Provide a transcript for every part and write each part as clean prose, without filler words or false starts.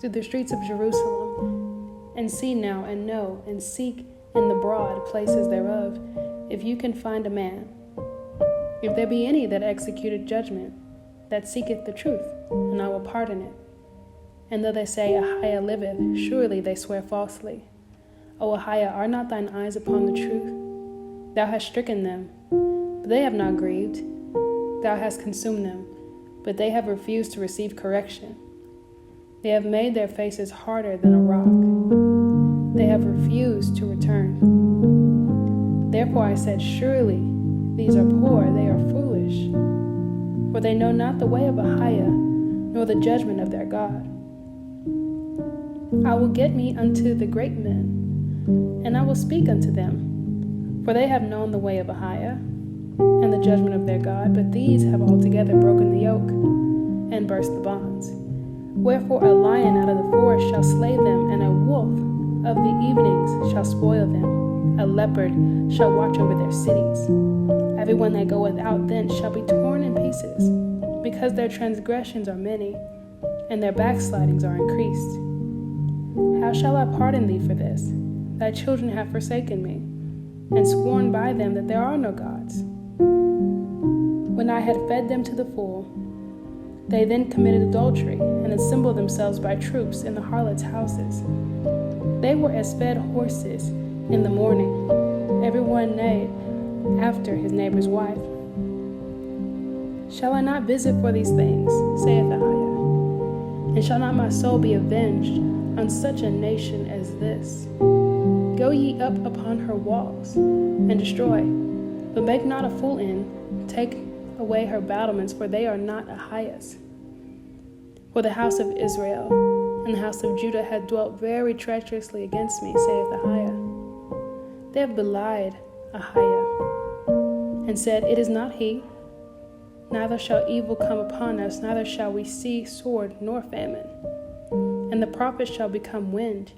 through the streets of Jerusalem, and see now and know and seek in the broad places thereof, if you can find a man, if there be any that executed judgment, that seeketh the truth, and I will pardon it. And though they say, AhaYah liveth, surely they swear falsely. O AhaYah, are not thine eyes upon the truth? Thou hast stricken them, but they have not grieved. Thou hast consumed them, but they have refused to receive correction. They have made their faces harder than a rock. They have refused to return. Therefore I said, surely these are poor, they are foolish. For they know not the way of AhaYah, nor the judgment of their God. I will get me unto the great men, and I will speak unto them. For they have known the way of AhaYah, and the judgment of their God, but these have altogether broken the yoke, and burst the bonds. Wherefore a lion out of the forest shall slay them, and a wolf of the evenings shall spoil them. A leopard shall watch over their cities. Everyone that goeth out thence shall be torn in pieces, because their transgressions are many, and their backslidings are increased. How shall I pardon thee for this? Thy children have forsaken me, and sworn by them that there are no gods. When I had fed them to the full, they then committed adultery, and assembled themselves by troops in the harlots' houses. They were as fed horses in the morning, every one neighed after his neighbor's wife. Shall I not visit for these things, saith AhaYah? And shall not my soul be avenged on such a nation as this? Go ye up upon her walls, and destroy, but make not a full end. Take away her battlements, for they are not AhaYah's. For the house of Israel and the house of Judah had dwelt very treacherously against me, saith AhaYah. They have belied AhaYah, and said, it is not he. Neither shall evil come upon us, neither shall we see sword nor famine. And the prophets shall become wind,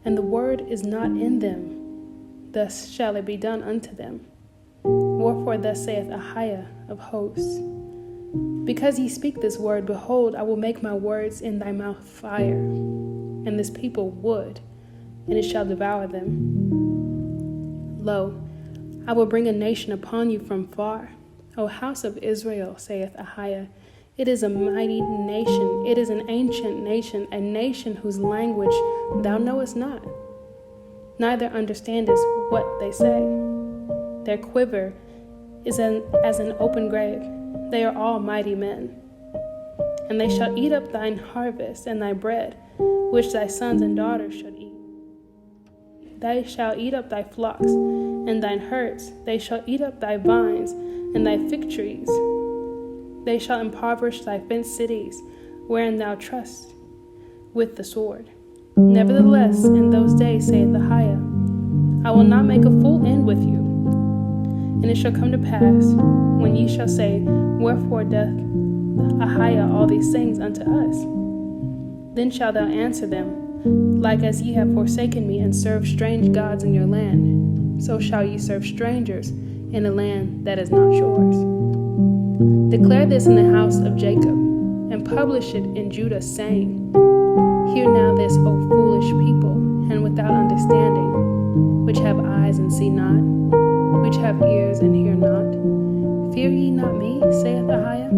and the word is not in them. Thus shall it be done unto them. Wherefore thus saith AhaYah of hosts, because ye speak this word, behold, I will make my words in thy mouth fire, and this people wood, and it shall devour them. Lo, I will bring a nation upon you from far. O house of Israel, saith AhaYah, it is a mighty nation, it is an ancient nation, a nation whose language thou knowest not, neither understandest what they say. Their quiver is as an open grave. They are all mighty men. And they shall eat up thine harvest and thy bread, which thy sons and daughters shall eat. They shall eat up thy flocks and thine herds. They shall eat up thy vines and thy fig trees. They shall impoverish thy fenced cities, wherein thou trust, with the sword. Nevertheless, in those days, saith AhaYah, I will not make a full end with you. And it shall come to pass, when ye shall say, wherefore doth AhaYah all these things unto us? Then shalt thou answer them, like as ye have forsaken me and served strange gods in your land, so shall ye serve strangers in a land that is not yours. Declare this in the house of Jacob, and publish it in Judah, saying, hear now this, O foolish people, and without understanding, which have eyes and see not, which have ears and hear not. Fear ye not me, saith AhaYah?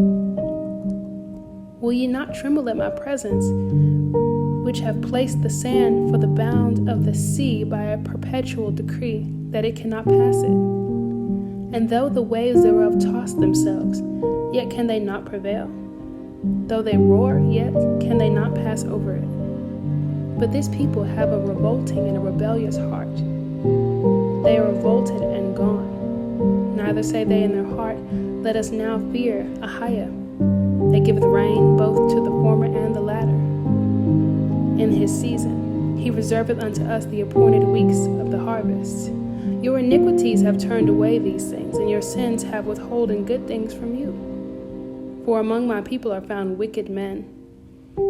Will ye not tremble at my presence, which have placed the sand for the bound of the sea by a perpetual decree, that it cannot pass it? And though the waves thereof toss themselves, yet can they not prevail. Though they roar, yet can they not pass over it. But this people have a revolting and a rebellious heart. They are revolted and gone. Neither say they in their heart, let us now fear AhaYah. They giveth rain both to the former and the latter. In his season, he reserveth unto us the appointed weeks of the harvest. Your iniquities have turned away these things, and your sins have withholden good things from you. For among my people are found wicked men.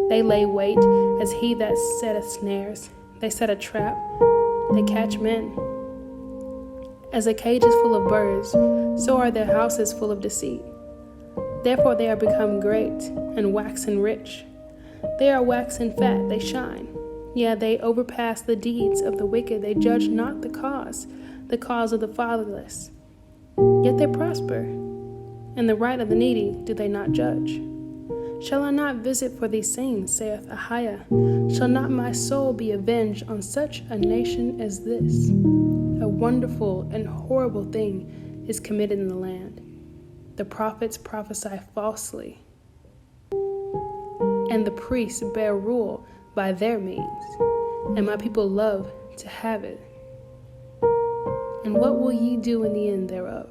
They lay wait as he that setteth snares. They set a trap, they catch men. As a cage is full of birds, so are their houses full of deceit. Therefore they are become great, and waxen rich. They are waxen fat, they shine. Yeah, they overpass the deeds of the wicked. They judge not the cause of the fatherless. Yet they prosper, and the right of the needy do they not judge. Shall I not visit for these things, saith AhaYah? Shall not my soul be avenged on such a nation as this? A wonderful and horrible thing is committed in the land. The prophets prophesy falsely, and the priests bear rule by their means, and my people love to have it. And what will ye do in the end thereof?